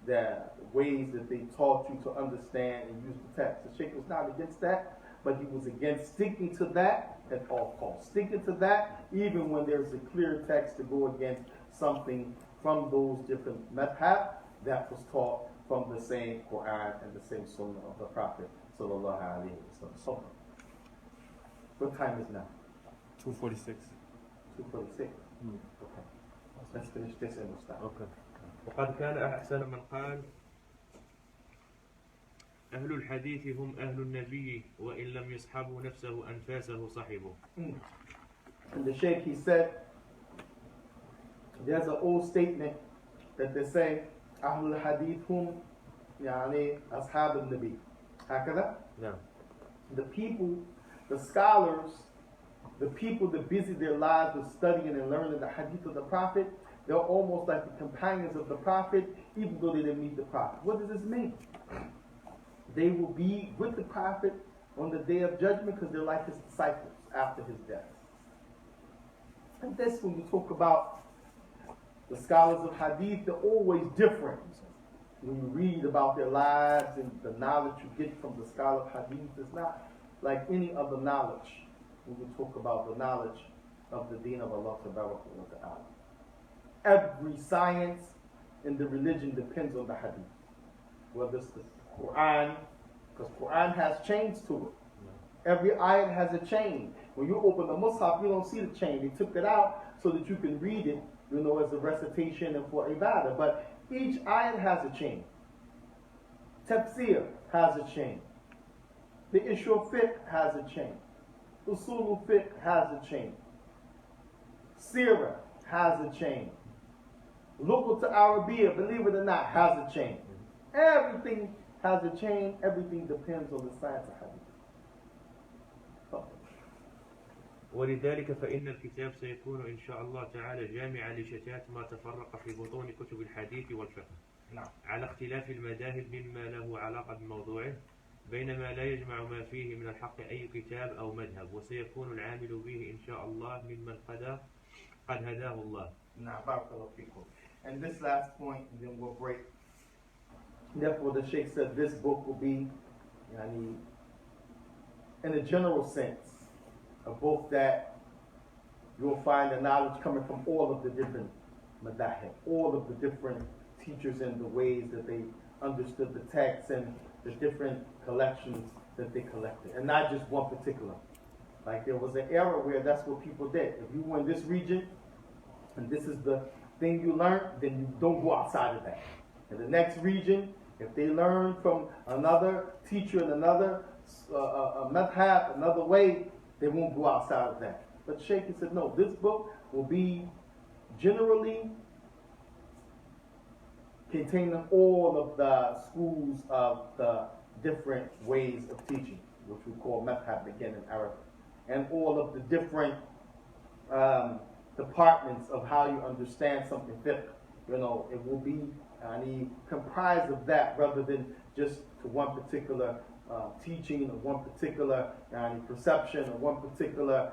the ways that they taught you to understand and use the text. The Shaykh was not against that, but he was against sticking to that at all costs. Sticking to that even when there's a clear text to go against something from those different madhab that was taught from the same Quran and the same Sunnah of the Prophet sallallahu alaihi wasallam. What time is now? 2:46. 2:46. Okay. Let's finish this and we'll stop. Okay. وقد كان أحسن من قال أهل الحديث هم أهل النبي وإن لم يصحبوا نفسه أنفاسه صحبه. And the Shaykh, he said, there's an old statement that they say, أهل الحديث هم يعني أصحاب النبي. هكذا? نعم. The people, the scholars, the people that busy their lives with studying and learning the hadith of the Prophet, they're almost like the companions of the Prophet, even though they didn't meet the Prophet. What does this mean? They will be with the Prophet on the day of judgment because they're like his disciples after his death. And this, when we talk about the scholars of hadith, they're always different. When you read about their lives and the knowledge you get from the scholar of hadith, it's not like any other knowledge when we talk about the knowledge of the deen of Allah wa ta'ala. Every science in the religion depends on the hadith. Whether it's the Quran, because Quran has chains to it. Every ayat has a chain. When you open the Mus'haf, you don't see the chain. They took it out so that you can read it, as a recitation and for ibadah. But each ayat has a chain. Tafsir has a chain. The issue of fiqh has a chain. Usul fiqh has a chain. Sirah has a chain. Local to Arabiya, believe it or not, has a chain. Everything has a chain. Everything depends on the science of hadith. ولذلك فإن الكتاب سيكون إن شاء الله تعالى جامعا لشتات ما تفرق في بطون كتب الحديث والفقه. على اختلاف المذاهب مما له علاقة بموضوعه، بينما لا يجمع ما فيه من الحق أي كتاب أو مذهب، وسيكون العامل به إن شاء الله ممن قد هداه الله. And this last point, and then we'll break. Therefore, the Shaykh said this book will be, in a general sense, a book that you'll find the knowledge coming from all of the different madahib, all of the different teachers and the ways that they understood the text and the different collections that they collected, and not just one particular. Like there was an era where that's what people did. If you were in this region and this is the thing you learned, then you don't go outside of that. In the next region, if they learn from another teacher in another madhab, another way, they won't go outside of that. But Shaykh said, no, this book will be generally containing all of the schools of the different ways of teaching, which we call madhab again in Arabic, and all of the different departments of how you understand something fiqh. It will be comprised of that rather than just to one particular teaching or one particular perception or one particular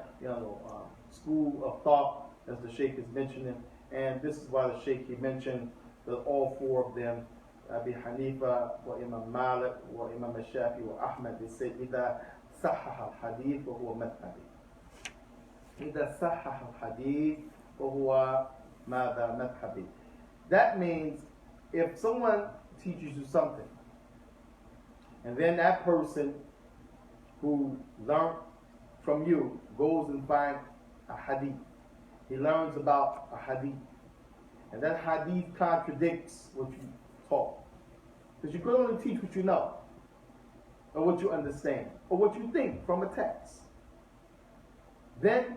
school of thought, as the Shaykh is mentioning. And this is why the Shaykh he mentioned that all four of them, Abi Hanifa wa Imam Malik wa Imam Shafi wa Ahmad, they say إذا صحح الحديث وهو مذهبي. إذا صحح الحديث وهو ماذا مذهبي. That means if someone teaches you something, and then that person who learned from you goes and finds a hadith, he learns about a hadith, and that hadith contradicts what you taught. Because you can only teach what you know, or what you understand, or what you think from a text. Then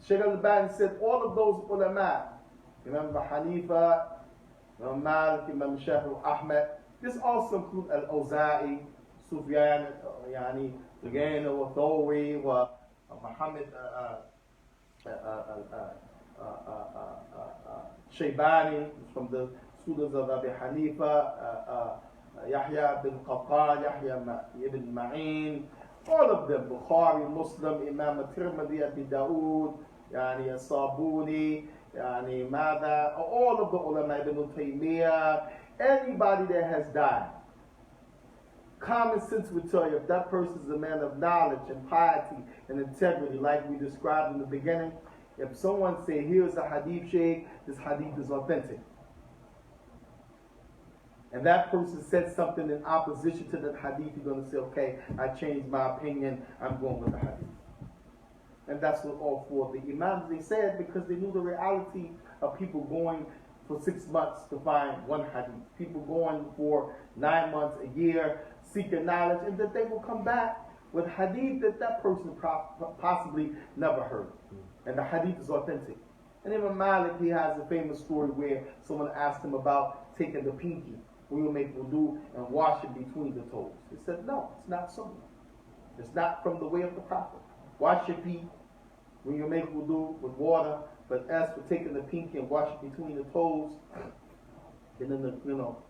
Shaykh al-Albani said all of those ulama, Imam Hanifa, Imam Malik, Imam Shafi, Ahmad, this also includes Al-Awza'i, Sufyan, Sufyan al-Thawri, Muhammad Shaybani, from the students of Abi Hanifa, Yahya bin Qattan, Yahya ibn Ma'in, all of them, Bukhari, Muslim, Imam al-Tirmidhi, Abi Dawood, Sabuni, all of the ulama, Ibn Taymiyyah, anybody that has died. Common sense would tell you if that person is a man of knowledge and piety and integrity, like we described in the beginning, if someone say, here's a hadith shaykh, this hadith is authentic, and that person said something in opposition to that hadith, you're going to say, okay, I changed my opinion, I'm going with the hadith. And that's what all four of the imams, they said, because they knew the reality of people going for 6 months to find one hadith, people going for 9 months, a year, seeking knowledge, and that they will come back with hadith that person possibly never heard. And the hadith is authentic. And Imam Malik, he has a famous story where someone asked him about taking the pinky, when you make wudu, and wash it between the toes. He said, no, it's not sunnah. It's not from the way of the Prophet. Wash your feet when you make wudu with water, but as for taking the pinky and wash it between the toes, and then the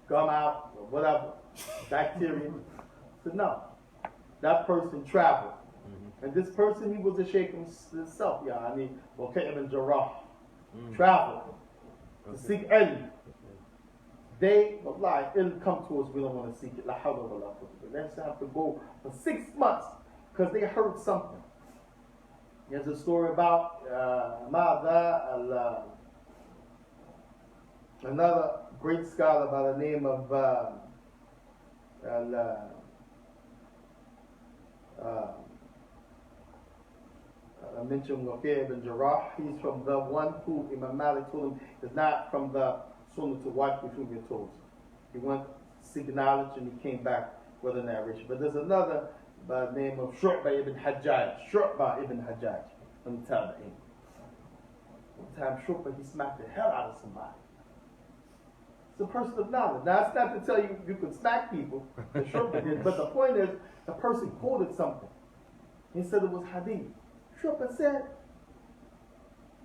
gum out or whatever, bacteria. So no, that person traveled. And this person, he was a sheikh himself, Ibn Jarrah, traveled to seek ilm. They, Allah, it'll come to us, we don't want to seek it. La hawla wa la quwwata. They have to go for 6 months because they heard something. There's a story about another great scholar by the name of I mentioned Ibn Jarrah. He's from the one who Imam Malik told him is not from the sunnah to watch between your toes. He went to seek knowledge and he came back with a narration. But there's another by the name of Shu'bah ibn Hajjaj. Shu'bah ibn Hajjaj from the Tabi'in. One time Shu'bah, he smacked the hell out of somebody. It's a person of knowledge. Now, it's not to tell you you could smack people, as Shu'bah did, but the point is, the person quoted something. He said it was hadith. Shu'bah said,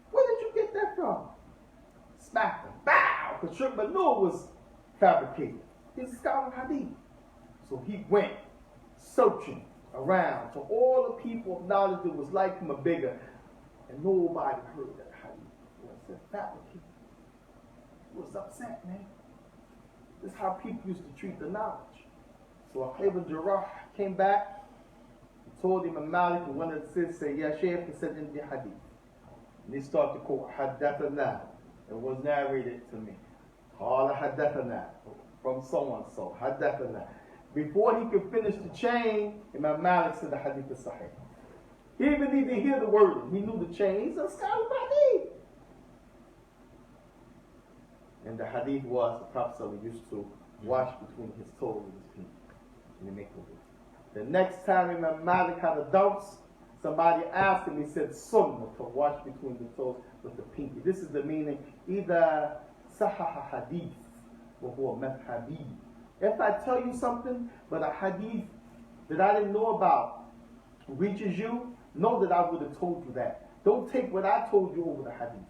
where did you get that from? Smacked him. Bow! Because Shu'bah knew it was fabricated. He's a scholar of hadith. So he went searching around to all the people of knowledge that was like him or bigger, and nobody heard that hadith. It was fabricated. He was upset, man. This is how people used to treat the knowledge. So Ibn Jarrah came back, he told Imam Malik, and one of the sisters said, "Ya Shaykh," he said, "In the hadith." And he started to quote, "Haddathana." It was narrated to me. Qala haddathana. From so-and-so. Haddathana. Before he could finish the chain, Imam Malik said the hadith is sahih. He even didn't hear the wording. He knew the chain. He said, "Scholar of hadith." And the hadith was, the Prophet used to wash between his toes and his feet. And he make the next time Imam Malik had a dose, somebody asked him, he said, "Sunnah," to wash between the toes with the pinky. This is the meaning, either sahaha hadith, or huwa madhabi. If I tell you something, but a hadith that I didn't know about reaches you, know that I would have told you that. Don't take what I told you over the hadith.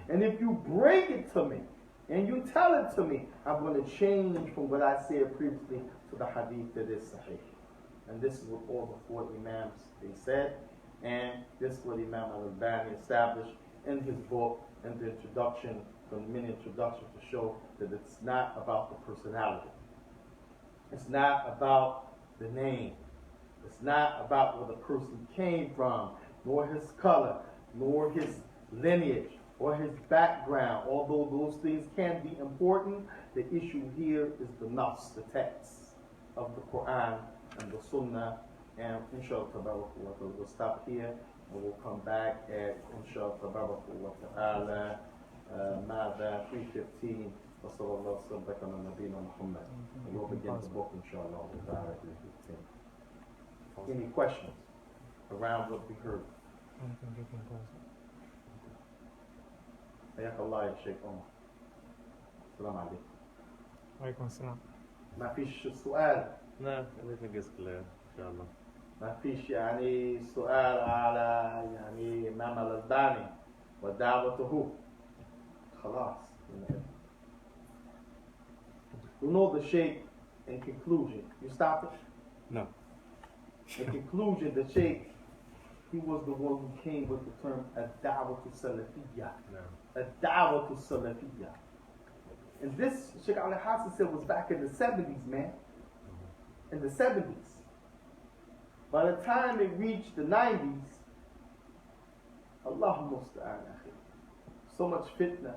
And if you bring it to me, and you tell it to me, I'm going to change from what I said previously to the hadith that is sahih. And this is what all the four imams, they said. And this is what Imam al-Albani established in his book, in the introduction, from many introductions, to show that it's not about the personality. It's not about the name. It's not about where the person came from, nor his color, nor his lineage, or his background. Although those things can be important, the issue here is the nas, the text of the Quran and the Sunnah. And inshallah we'll stop here and we'll come back at inshallah ta'ala Mada 3:15. Sallallahu alaihi wa sallam Nabina Muhammad. And we'll begin the book inshallah ta'ala 3:15. Any questions around what we heard? حياك الله يا شيخ عمر. السلام عليكم. وعليكم السلام. ما فيش سؤال؟ No, everything is clear, inshallah. ما فيش يعني سؤال على يعني إمام الألباني ودعوته. خلاص. You know the Shaikh, in conclusion. You stop it? No. In conclusion, the Shaikh, he was the one who came with the term ad-da'watu salafiyya. Ad-da'watu salafiyya. And this, Shaykh Ali Hassan said, was back in the 70s, man. In the 70s. By the time it reached the 90s, Allah musta'an, so much fitna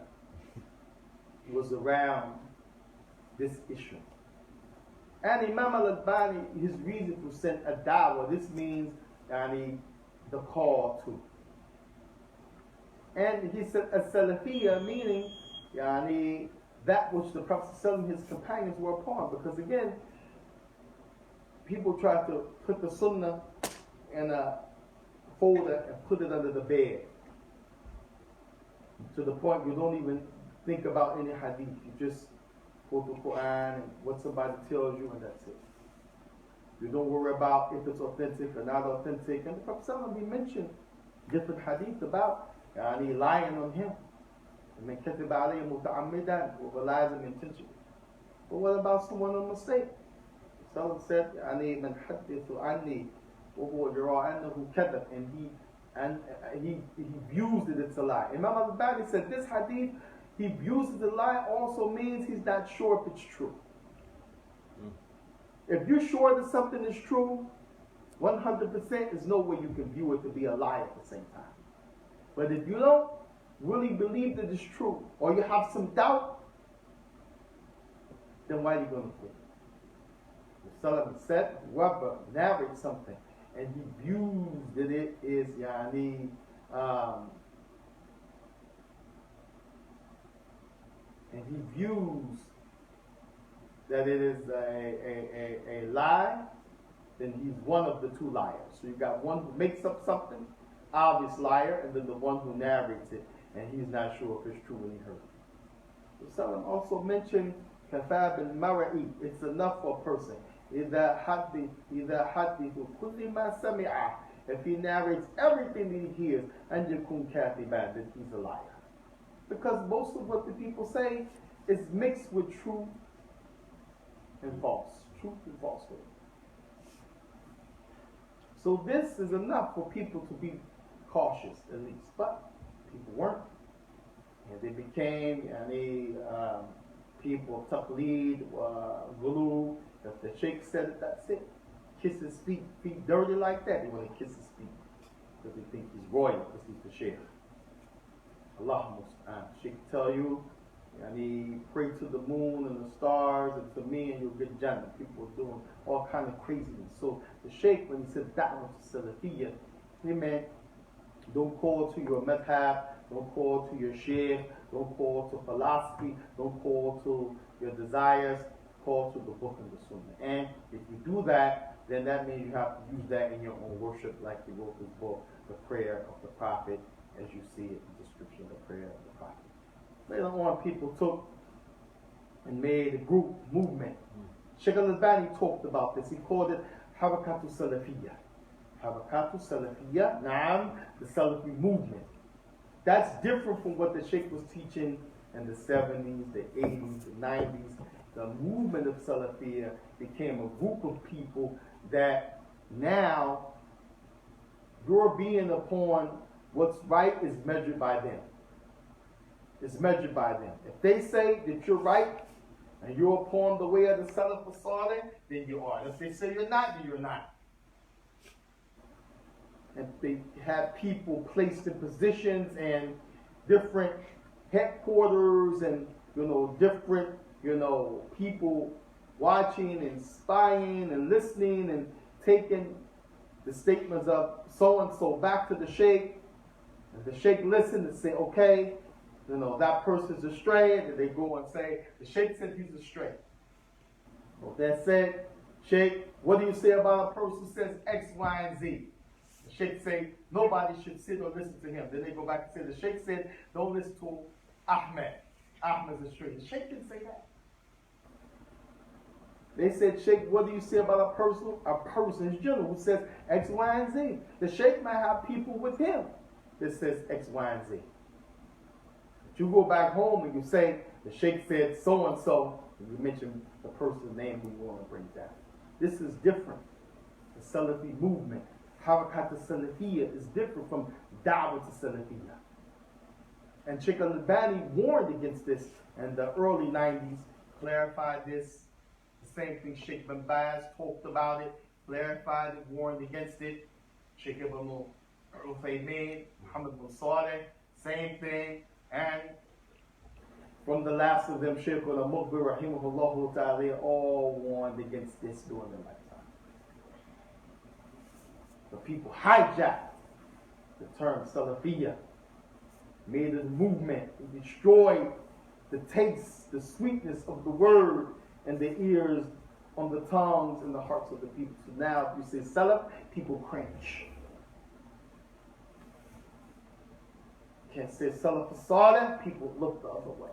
was around this issue. And Imam al-Albani, his reason for saying ad-da'wah, this means the call to. And he said as-salafiyya, meaning that which the Prophet and his companions were upon. Because again, people try to put the sunnah in a folder and put it under the bed. To the point you don't even think about any hadith. You just quote the Quran and what somebody tells you, and that's it. You don't worry about if it's authentic or not authentic. And the Prophet we mentioned different hadith about lying on him. من كتب عليه متعمدا وبلازم intentionally. But what about someone on mistake? Someone said من حدث عني وهو يرى أنه كذب, and he views it as a lie. Imam al-Bani said this hadith, he views it as a lie, also means he's not sure if it's true. If you're sure that something is true, 100%, there's no way you can view it to be a lie at the same time. But if you don't really believe that it's true, or you have some doubt, then why are you going to quit? The Salaf said, whoever narrates something, and he views that it is and he views that it is a lie, then he's one of the two liars. So you got one who makes up something, obvious liar, and then the one who narrates it, and he's not sure if it's true when he heard it. So someone also mentioned kafab al-mara'i, it's enough for a person. إذا حدث كل ما سمع, if he narrates everything that he hears, and yakun kathiban, that he's a liar. Because most of what the people say is mixed with true and false. Truth and falsehood. So this is enough for people to be cautious, at least. But people weren't. And they became people taqleed, gulu. If the sheikh said it, that's it. Kiss his feet, feet dirty like that. They want to kiss his feet because they think he's royal, because he's the sheikh. Allah musta'an. Sheikh tell you, pray to the moon and the stars and to me and you'll get Jannah. People are doing all kind of craziness. So the sheikh, when he said da'wah to salafiyya, he meant don't call to your madhab, don't call to your sheikh, don't call to philosophy, don't call to your desires, call to the book and the sunnah. And if you do that, then that means you have to use that in your own worship, like he wrote his book, The Prayer of the Prophet, as you see it in the description of the prayer of the Prophet. Later on, people took and made a group movement. Shaykh al-Albani talked about this. He called it Harakatu Salafiyya. Harakatu Salafiyya, Naam, the Salafi movement. That's different from what the Shaykh was teaching in the 70s, the 80s, the 90s. The movement of Salafiyya became a group of people that now your being upon what's right is measured by them. It's measured by them. If they say that you're right and you're upon the way of the Salaf al-Salih, then you are. If they say you're not, then you're not. And they have people placed in positions and different headquarters and different people watching and spying and listening and taking the statements of so and so back to the sheikh, and the sheikh listen and say, okay, that person's astray, and then they go and say, the sheikh said he's astray. Well, that said, sheikh, what do you say about a person who says X, Y, and Z? The sheikh say, nobody should sit or listen to him. Then they go back and say, the sheikh said, don't listen to Ahmed. Ahmed's astray. The sheikh didn't say that. They said, sheikh, what do you say about a person in general who says X, Y, and Z? The sheikh might have people with him that says X, Y, and Z. But you go back home and you say, the sheikh said so-and-so, and you mention the person's name who you want to bring down. This is different. The Salafi movement, Harakat al-Salafiyya, is different from Da'wah to Salafiyya. And Shaykh al-Albani warned against this in the early 90s, clarified this. The same thing Shaykh bin Baz talked about it, clarified it, warned against it. Shaykh ibn Uthaymeen, Muhammad bin Saleh, same thing. And from the last of them, Shaykh al-Mughbir, rahimahullah ta'ala, all warned against this during their lifetime. The people hijacked the term Salafiyya, made a movement, and destroyed the taste, the sweetness of the word in the ears, on the tongues, and the hearts of the people. So now if you say Salaf, people cringe. Can't say Salaf al-Salih, people look the other way.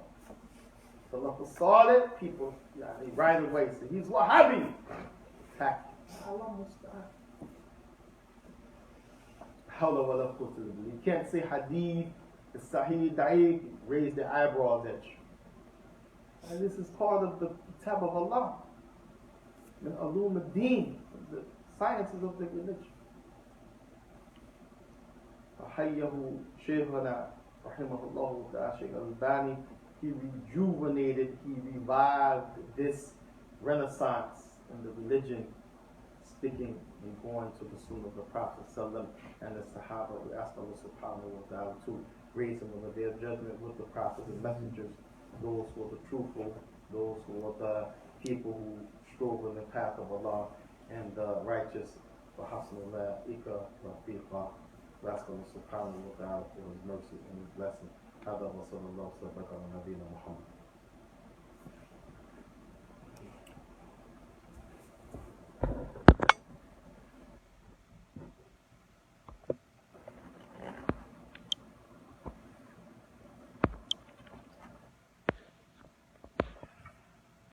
Salaf al-Salih, people they right away say, he's Wahhabi. Attack. Allah musta'an. You can't say Hadith, it's Sahih, Da'if, raise their eyebrows at you. And this is part of the Kitab of Allah. And Ulum ad-Din, the sciences of the religion. فحيه شيخنا رحمه الله تعالى Shaykh al-Albani, he rejuvenated, he revived this renaissance in the religion, sticking and going to the Sunnah of the Prophet ﷺ and the Sahaba. We ask Allah subhanahu wa ta'ala to raise them on the day of judgment with the prophets and messengers, those who are the truthful, those who are the people who strove in the path of Allah and the righteous. وَحَسْنُ ika rafiqa. We ask Allah subhanahu wa ta'ala for his mercy and his blessing. هذا وصلى الله وسلم على نبينا محمد.